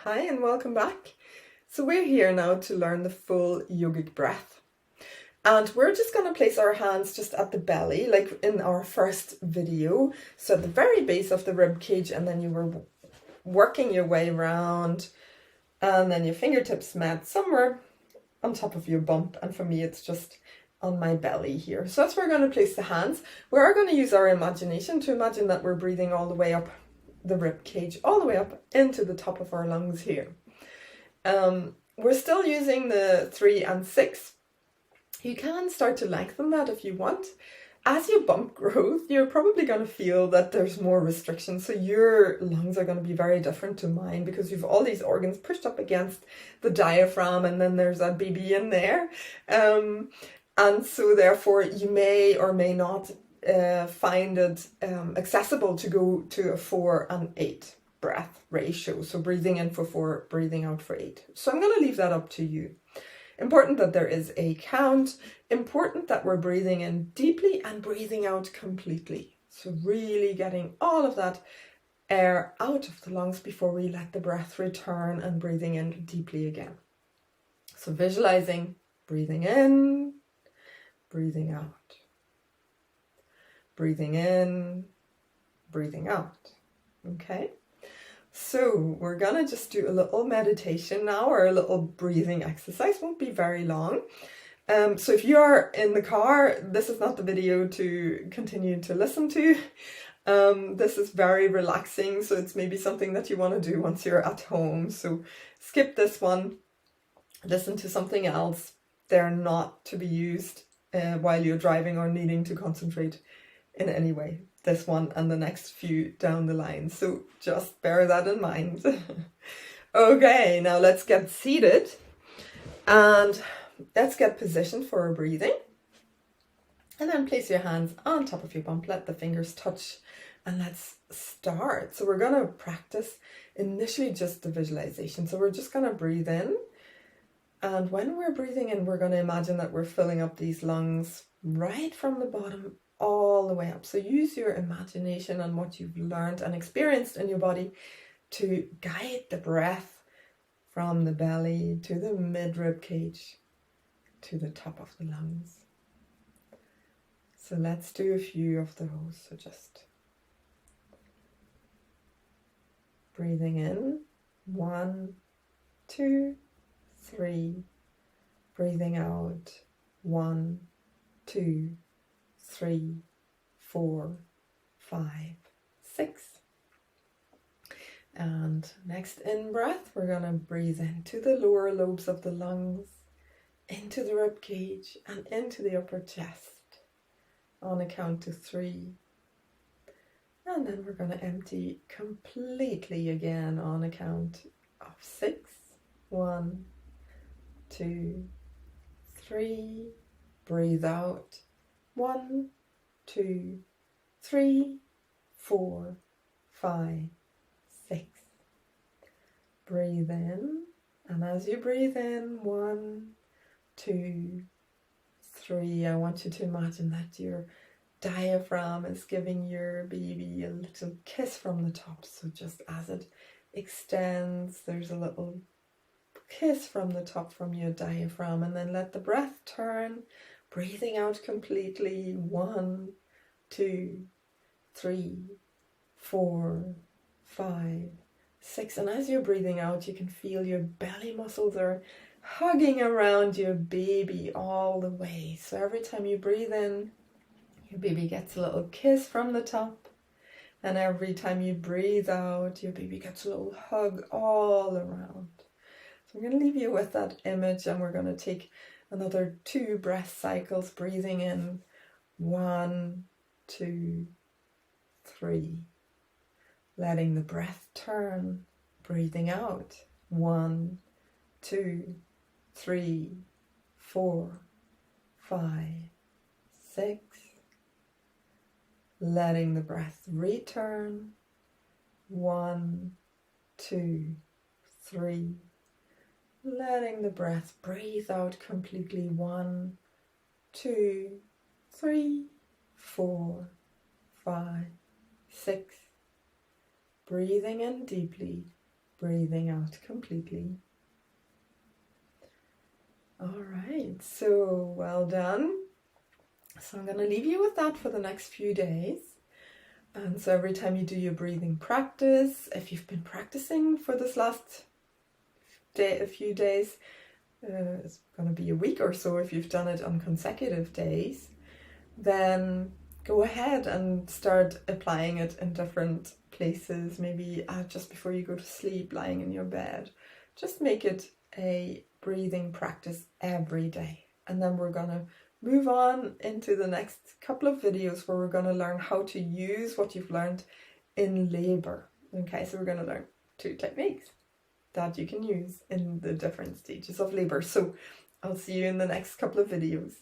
Hi and welcome back. So we're here now to learn the full yogic breath. And we're just going to place our hands just at the belly, like in our first video. So at the very base of the rib cage, and then you were working your way around, and then your fingertips met somewhere on top of your bump. And for me, it's just on my belly here. So that's where we're going to place the hands. We are going to use our imagination to imagine that we're breathing all the way up the rib cage, all the way up into the top of our lungs here. We're still using the 3 and 6. You can start to lengthen that if you want. As your bump grows, you're probably going to feel that there's more restriction. So your lungs are going to be very different to mine because you've all these organs pushed up against the diaphragm, and then there's a baby in there. And so therefore you may or may not find it accessible to go to a 4 and 8 breath ratio. So breathing in for 4, breathing out for 8. So I'm going to leave that up to you. Important that there is a count. Important that we're breathing in deeply and breathing out completely. So really getting all of that air out of the lungs before we let the breath return and breathing in deeply again. So visualizing, breathing in, breathing out. Breathing in, breathing out. Okay, so we're gonna just do a little meditation now, or a little breathing exercise. Won't be very long. So if you are in the car, this is not the video to continue to listen to. This is very relaxing, so it's maybe something that you want to do once you're at home. So skip this one, listen to something else. They're not to be used while you're driving or needing to concentrate in any way, this one and the next few down the line. So just bear that in mind. Okay, now let's get seated and let's get positioned for our breathing. And then place your hands on top of your bump, let the fingers touch, and let's start. So we're going to practice initially just the visualization. So we're just going to breathe in. And when we're breathing in, we're going to imagine that we're filling up these lungs right from the bottom all the way up. So use your imagination and what you've learned and experienced in your body to guide the breath from the belly to the mid-rib cage to the top of the lungs. So let's do a few of those. So just breathing in, 1, 2, 3. Breathing out, 1, 2, 3, 4, 5, 6. And next in breath, we're going to breathe into the lower lobes of the lungs, into the rib cage, and into the upper chest on a count to 3. And then we're going to empty completely again on a count of 6. 1, 2, 3. Breathe out. 1, 2, 3, 4, 5, 6. Breathe in, and as you breathe in, 1, 2, 3, I want you to imagine that your diaphragm is giving your baby a little kiss from the top. So just as it extends, there's a little kiss from the top from your diaphragm, and then let the breath turn. Breathing out completely. 1, 2, 3, 4, 5, 6. And as you're breathing out, you can feel your belly muscles are hugging around your baby all the way. So every time you breathe in, your baby gets a little kiss from the top. And every time you breathe out, your baby gets a little hug all around. So I'm going to leave you with that image, and we're going to take another 2 breath cycles, breathing in, 1, 2, 3. Letting the breath turn, breathing out, 1, 2, 3, 4, 5, 6. Letting the breath return, 1, 2, 3. Letting the breath breathe out completely, 1, 2, 3, 4, 5, 6. Breathing in deeply, breathing out completely. All right, so well done. So I'm going to leave you with that for the next few days. And so every time you do your breathing practice, if you've been practicing for this last day, a few days, it's going to be a week or so if you've done it on consecutive days, then go ahead and start applying it in different places, maybe just before you go to sleep, lying in your bed. Just make it a breathing practice every day. And then we're going to move on into the next couple of videos where we're going to learn how to use what you've learned in labour. Okay, so we're going to learn 2 techniques that you can use in the different stages of labour. So I'll see you in the next couple of videos.